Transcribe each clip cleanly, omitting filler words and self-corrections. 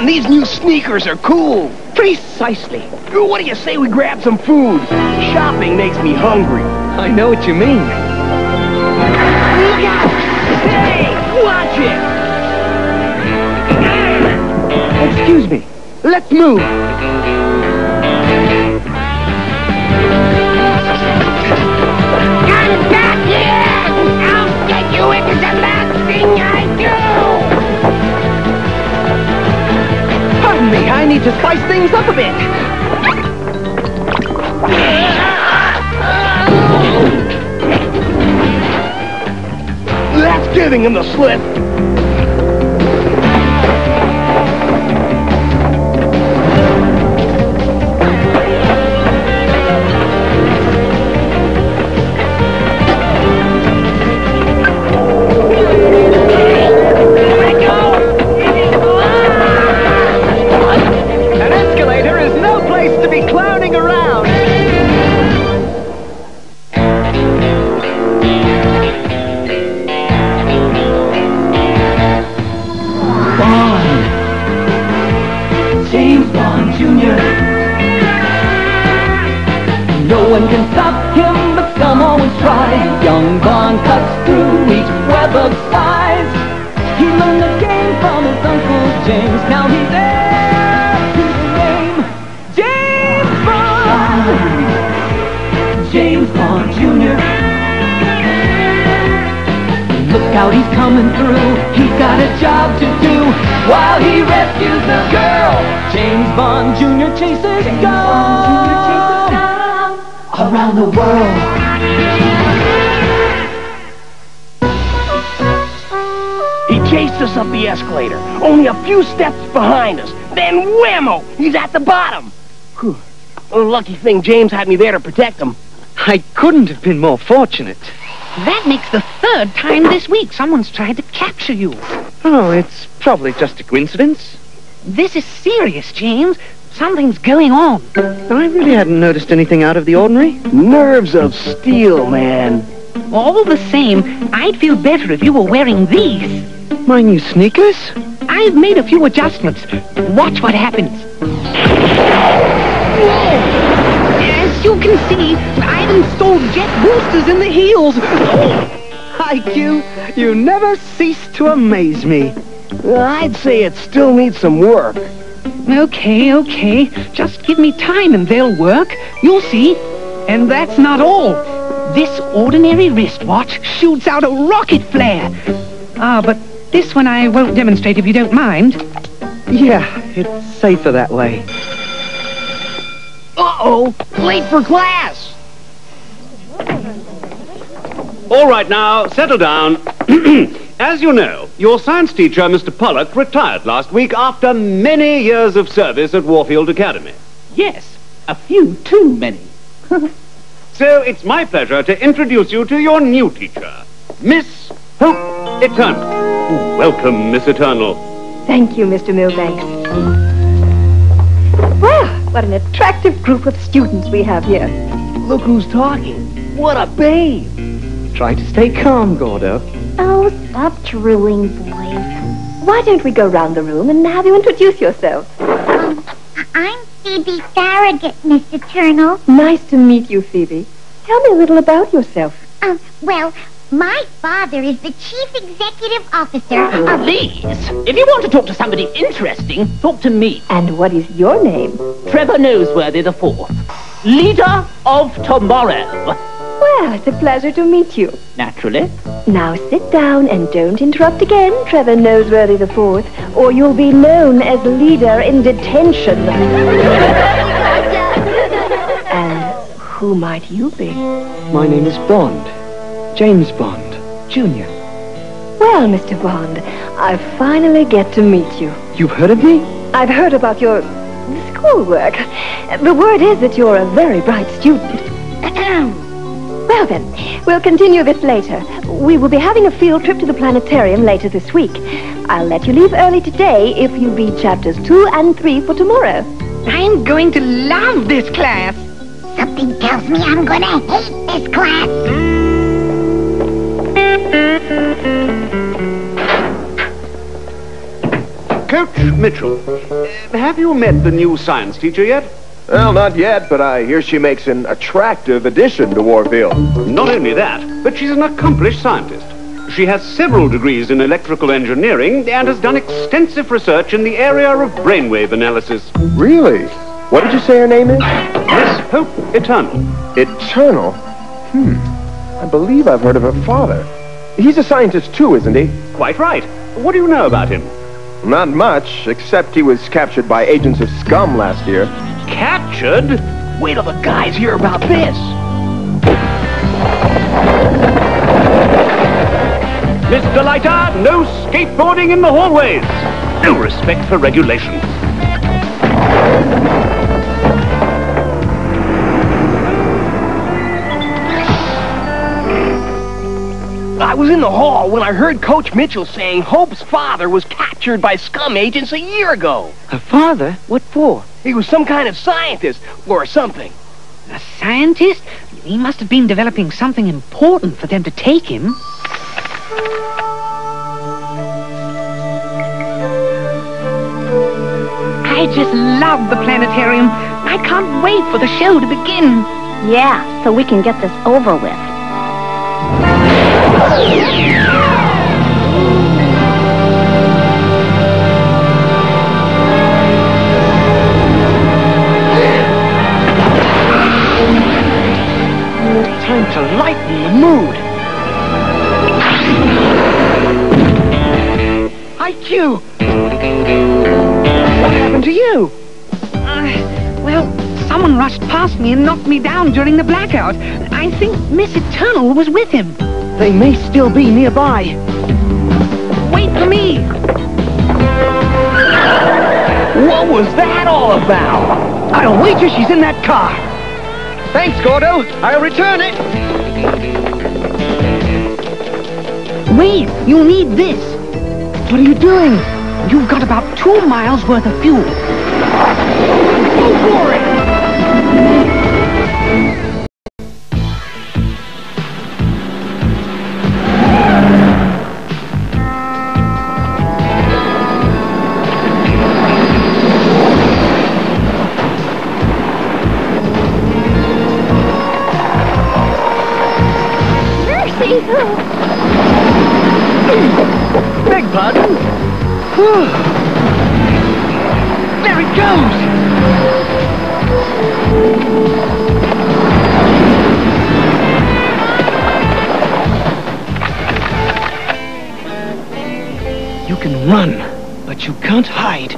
these new sneakers are cool. Precisely. What do you say we grab some food? Shopping makes me hungry. I know what you mean. Look out! Hey, watch it! Excuse me. Let's move. Come back here! I'll get you into the last thing I do! Pardon me, I need to spice things up a bit. That's giving him the slip. An escalator is no place to be clowning around. Bond. James Bond Jr. No one can stop him, but some always try. Young Bond cuts through each web of spies. He learned the game from his Uncle James. Now he's heir to the name James Bond. James Bond Jr. Look out, he's coming through. He's got a job to do while he rescues the girl. James Bond Jr. chases gold around the world. He chased us up the escalator, only a few steps behind us. Then whammo! He's at the bottom. Whew. Lucky thing James had me there to protect him. I couldn't have been more fortunate. That makes the third time this week someone's tried to capture you. Oh, it's probably just a coincidence. This is serious, James. Something's going on. I really hadn't noticed anything out of the ordinary. Nerves of steel, man. All the same, I'd feel better if you were wearing these. My new sneakers? I've made a few adjustments. Watch what happens. As you can see, I've installed jet boosters in the heels. IQ, you never cease to amaze me. I'd say it still needs some work. Okay. Just give me time and they'll work. You'll see. And that's not all. This ordinary wristwatch shoots out a rocket flare. But this one I won't demonstrate if you don't mind. Yeah, it's safer that way. Uh-oh, late for class. All right, now, settle down. As you know, your science teacher, Mr. Pollock, retired last week after many years of service at Warfield Academy. Yes, a few too many. So it's my pleasure to introduce you to your new teacher, Miss Hope Eternal. Welcome, Miss Eternal. Thank you, Mr. Milbanks. Well, what an attractive group of students we have here. Look who's talking. What a babe. Try to stay calm, Gordo. Oh, stop drooling, boys. Why don't we go round the room and have you introduce yourself? I'm Phoebe Farragut, Miss Eternal. Nice to meet you, Phoebe. Tell me a little about yourself. Well, my father is the Chief Executive Officer of... Please, if you want to talk to somebody interesting, talk to me. And what is your name? Trevor Noseworthy IV, leader of tomorrow. Well, it's a pleasure to meet you. Naturally. Now sit down and don't interrupt again, Trevor Noseworthy IV, or you'll be known as leader in detention. And who might you be? My name is Bond. James Bond, Jr. Well, Mr. Bond, I finally get to meet you. You've heard of me? I've heard about your schoolwork. The word is that you're a very bright student. Well then, we'll continue this later. We will be having a field trip to the planetarium later this week. I'll let you leave early today if you read chapters 2 and 3 for tomorrow. I'm going to love this class. Something tells me I'm gonna hate this class. Coach Mitchell, have you met the new science teacher yet? Well, not yet, but I hear she makes an attractive addition to Warfield. Not only that, but she's an accomplished scientist. She has several degrees in electrical engineering and has done extensive research in the area of brainwave analysis. Really? What did you say her name is? Miss Hope Eternal. Eternal? I believe I've heard of her father. He's a scientist too, isn't he? Quite right. What do you know about him? Not much, except he was captured by agents of scum last year. Captured? Wait till the guys hear about this. Mr. Leiter, no skateboarding in the hallways. No respect for regulations. I was in the hall when I heard Coach Mitchell saying Hope's father was captured by scum agents a year ago. Her father? What for? He was some kind of scientist or something. A scientist? He must have been developing something important for them to take him. I just love the planetarium. I can't wait for the show to begin. Yeah, so we can get this over with. Time to lighten the mood. IQ! What happened to you? Well, someone rushed past me and knocked me down during the blackout. I think Miss Eternal was with him. They may still be nearby. Wait for me! What was that all about? I'll wager she's in that car. Thanks, Gordo. I'll return it. Wait, you'll need this. What are you doing? You've got about 2 miles worth of fuel. Go for it! Beg pardon? There it goes! You can run, but you can't hide.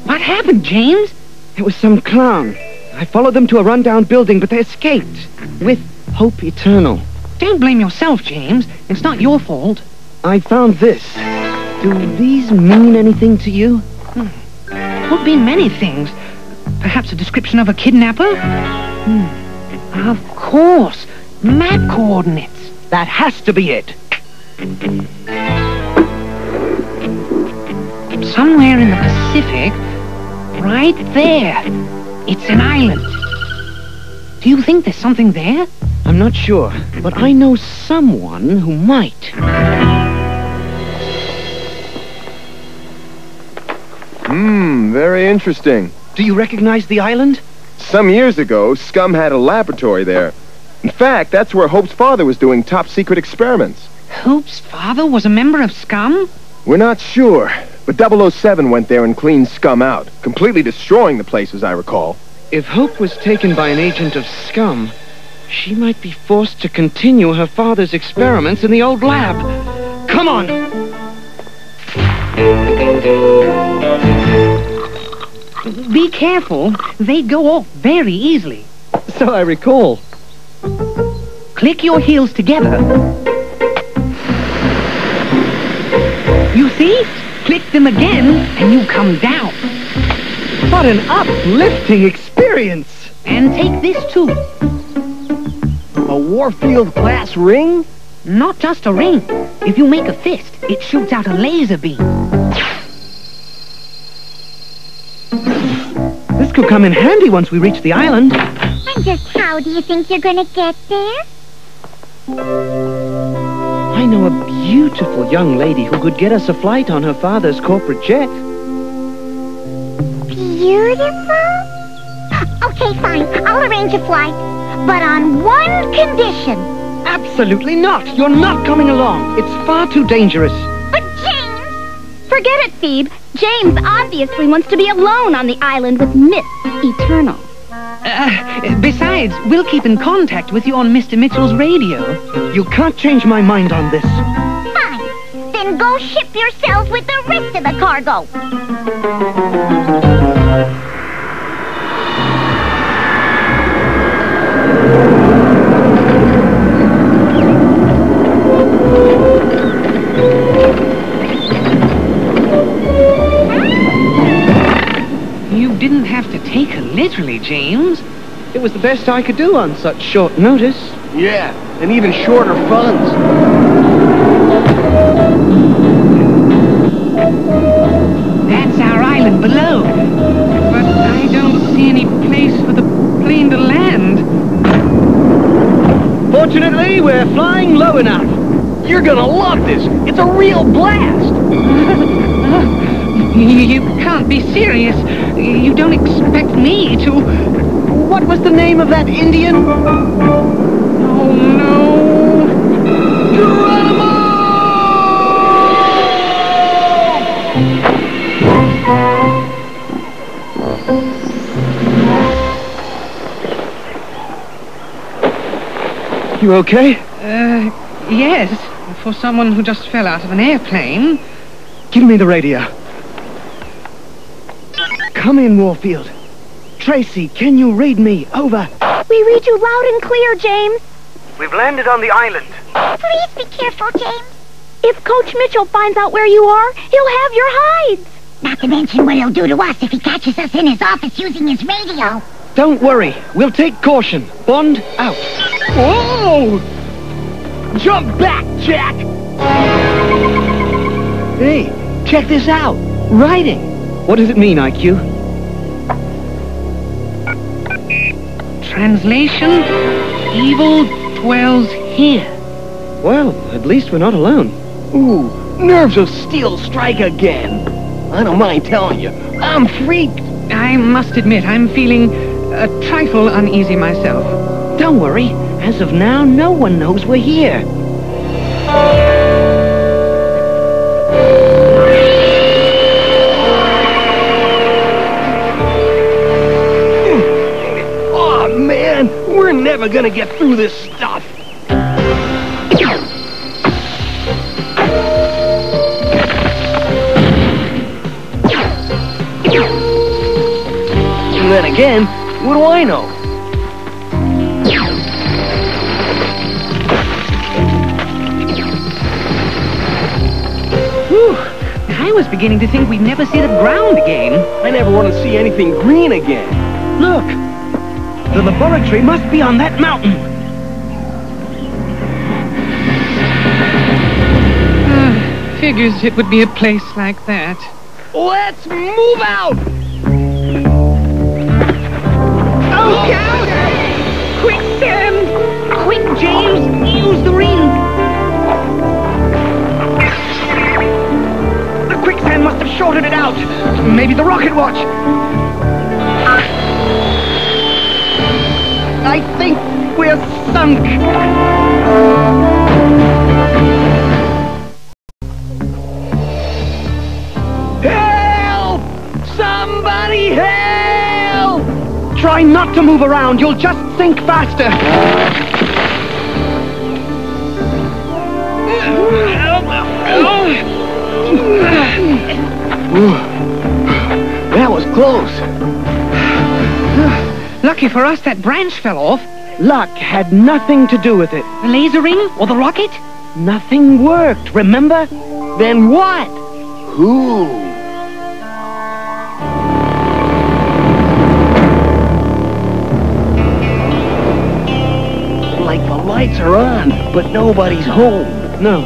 What happened, James? It was some clown. I followed them to a rundown building, but they escaped. With Hope Eternal. Don't blame yourself, James. It's not your fault. I found this. Do these mean anything to you? Could be many things. Perhaps a description of a kidnapper? Of course. Map coordinates. That has to be it. Somewhere in the Pacific, right there. It's an island. Do you think there's something there? I'm not sure, but I know someone who might. Very interesting. Do you recognize the island? Some years ago, Scum had a laboratory there. In fact, that's where Hope's father was doing top-secret experiments. Hope's father was a member of Scum? We're not sure, but 007 went there and cleaned Scum out, completely destroying the place, as I recall. If Hope was taken by an agent of Scum, she might be forced to continue her father's experiments in the old lab. Come on! Be careful. They go off very easily. So I recall. Click your heels together. You see? Click them again, and you come down. What an uplifting experience! And take this, too. A Warfield-class ring? Not just a ring. If you make a fist, it shoots out a laser beam. This could come in handy once we reach the island. And just how do you think you're gonna get there? I know a beautiful young lady who could get us a flight on her father's corporate jet. Beautiful? Okay, fine. I'll arrange a flight. But on one condition. Absolutely not! You're not coming along. It's far too dangerous. But James! Forget it, Phoebe. James obviously wants to be alone on the island with Miss Eternal. Besides, we'll keep in contact with you on Mr. Mitchell's radio. You can't change my mind on this. Fine. Then go ship yourselves with the rest of the cargo. You didn't have to take her literally, James. It was the best I could do on such short notice. Yeah, and even shorter funds. That's our island below. But I don't see any place for the plane to land. Fortunately, we're flying low enough. You're gonna love this. It's a real blast. You can't be serious. You don't expect me to... What was the name of that Indian? Oh, no. Geronimo! You okay? Yes. For someone who just fell out of an airplane. Give me the radio. Come in, Warfield. Tracy, can you read me? Over. We read you loud and clear, James. We've landed on the island. Please be careful, James. If Coach Mitchell finds out where you are, he'll have your hides. Not to mention what he'll do to us if he catches us in his office using his radio. Don't worry. We'll take caution. Bond out. Whoa! Jump back, Jack! Hey, check this out. Writing. What does it mean, IQ? Translation, evil dwells here. Well, at least we're not alone. Ooh, nerves of steel strike again. I don't mind telling you, I'm freaked. I must admit, I'm feeling a trifle uneasy myself. Don't worry. As of now, no one knows we're here. Oh, man, we're never gonna get through this stuff. And then again, what do I know? Whew. I was beginning to think we'd never see the ground again. I never want to see anything green again. Look! The laboratory must be on that mountain. Figures it would be a place like that. Let's move out! Look out! Quicksand! Quick, James! Use the ring! The quicksand must have shorted it out. Maybe the rocket watch. I think we're sunk. Help! Somebody help! Try not to move around. You'll just sink faster. That was close. Lucky for us, that branch fell off. Luck had nothing to do with it. The laser ring or the rocket? Nothing worked, remember? Then what? Who? Like the lights are on, but nobody's home. No.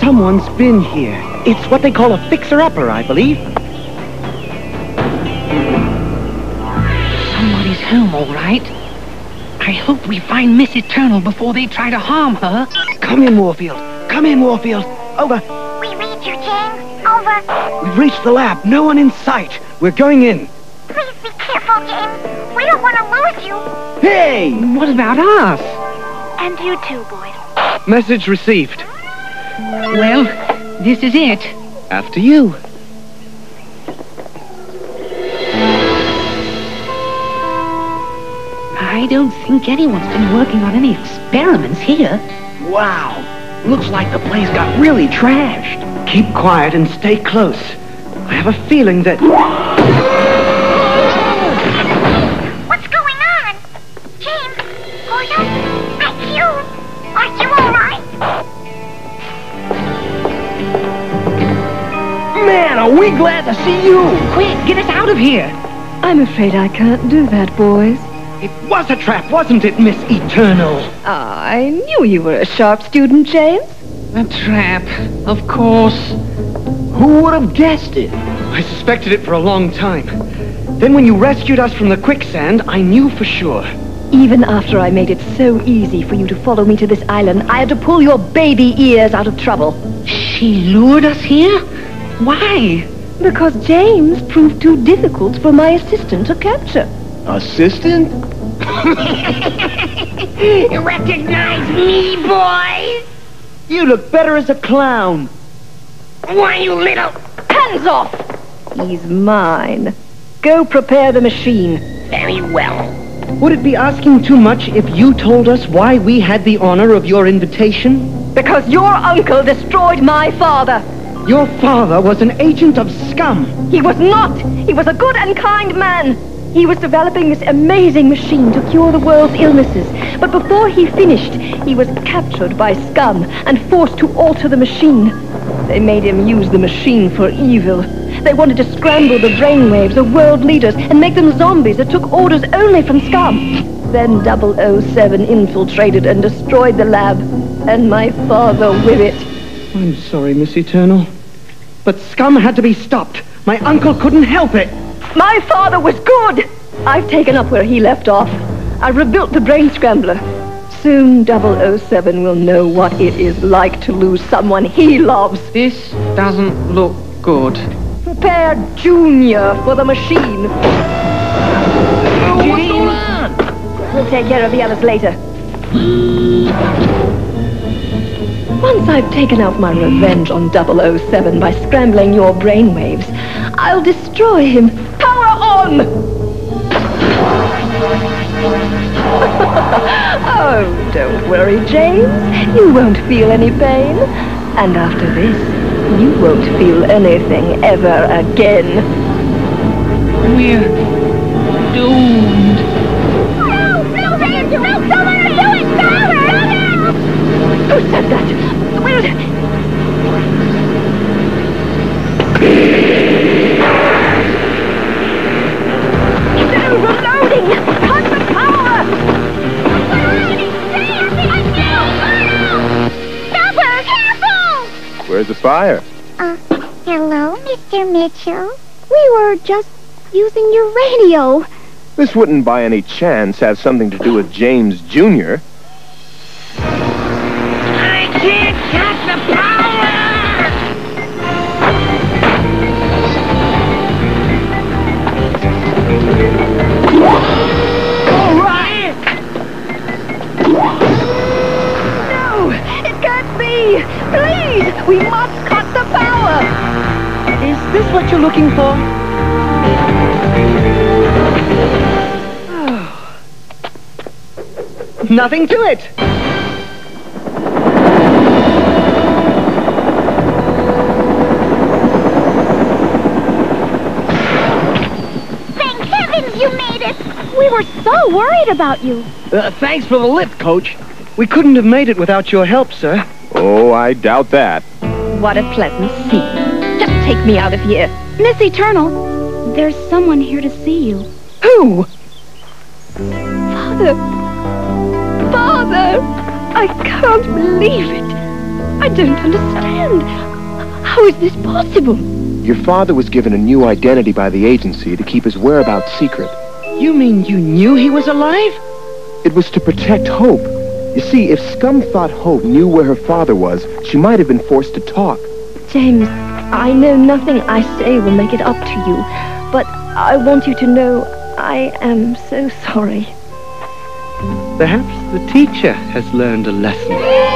Someone's been here. It's what they call a fixer-upper, I believe. Somebody's home, all right. I hope we find Miss Eternal before they try to harm her. Come in, Warfield. Come in, Warfield. Over. We read you, James. Over. We've reached the lab. No one in sight. We're going in. Please be careful, James. We don't want to lose you. Hey! What about us? And you too, boys. Message received. Well, this is it. After you. I don't think anyone's been working on any experiments here. Wow. Looks like the place got really trashed. Keep quiet and stay close. I have a feeling that... What's going on? James? Hoya? IQ? Are you all right? Man, are we glad to see you. Quick, get us out of here. I'm afraid I can't do that, boys. It was a trap, wasn't it, Miss Eternal? I knew you were a sharp student, James. A trap, of course. Who would have guessed it? I suspected it for a long time. Then when you rescued us from the quicksand, I knew for sure. Even after I made it so easy for you to follow me to this island, I had to pull your baby ears out of trouble. She lured us here? Why? Because James proved too difficult for my assistant to capture. Assistant? Recognize me, boys? You look better as a clown. Why, you little... Hands off! He's mine. Go prepare the machine. Very well. Would it be asking too much if you told us why we had the honor of your invitation? Because your uncle destroyed my father. Your father was an agent of scum. He was not. He was a good and kind man. He was developing this amazing machine to cure the world's illnesses. But before he finished, he was captured by scum and forced to alter the machine. They made him use the machine for evil. They wanted to scramble the brainwaves of world leaders and make them zombies that took orders only from scum. Then 007 infiltrated and destroyed the lab, and my father with it. I'm sorry, Miss Eternal. But scum had to be stopped. My uncle couldn't help it. My father was good! I've taken up where he left off. I rebuilt the brain scrambler. Soon 007 will know what it is like to lose someone he loves. This doesn't look good. Prepare Junior for the machine. What's going on? We'll take care of the others later. Once I've taken out my revenge on 007 by scrambling your brainwaves, I'll destroy him. Power on! Oh, don't worry, James. You won't feel any pain. And after this, you won't feel anything ever again. We're doomed. Who said that? Where... It's overloading! Cut the power! Stopper, careful! Where's the fire? Hello, Mr. Mitchell. We were just using your radio. This wouldn't by any chance have something to do with James Jr. this what you're looking for? Nothing to it. Thank heavens you made it! We were so worried about you. Thanks for the lift, Coach. We couldn't have made it without your help, sir. Oh, I doubt that. What a pleasant scene. Just take me out of here. Miss Eternal, there's someone here to see you. Who? Father. Father! I can't believe it. I don't understand. How is this possible? Your father was given a new identity by the agency to keep his whereabouts secret. You mean you knew he was alive? It was to protect Hope. You see, if Scum thought Hope knew where her father was, she might have been forced to talk. James, I know nothing I say will make it up to you, but I want you to know I am so sorry. Perhaps the teacher has learned a lesson.